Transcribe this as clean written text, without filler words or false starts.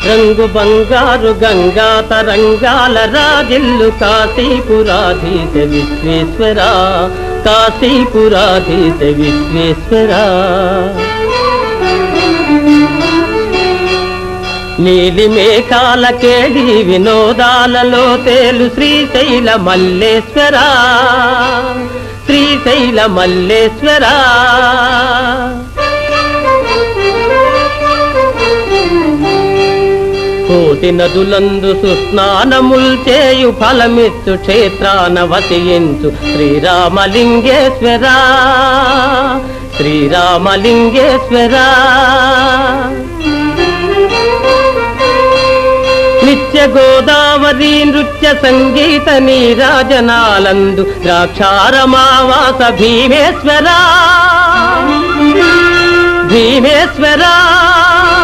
రంగు బంగారు గంగా తరంగాల రాజిల్లు కాశీపురాధీశ విశ్వేశ్వర, కాశీపురాధీశ విశ్వేశ్వర. నీలి మేఘాల కేళి వినోదాలలో తేలు శ్రీశైల మల్లేశ్వర, శ్రీశైల మల్లేశ్వర. కోటి నదులందు సుస్నానముల్ చేయు ఫలమిచ్చు క్షేత్రాన వసించు శ్రీరామలింగేశ్వర, శ్రీరామలింగేశ్వర. నిత్య గోదావరి నృత్య సంగీత నీరాజనాలందు ద్రాక్షారమావాస భీమేశ్వర, భీమేశ్వర.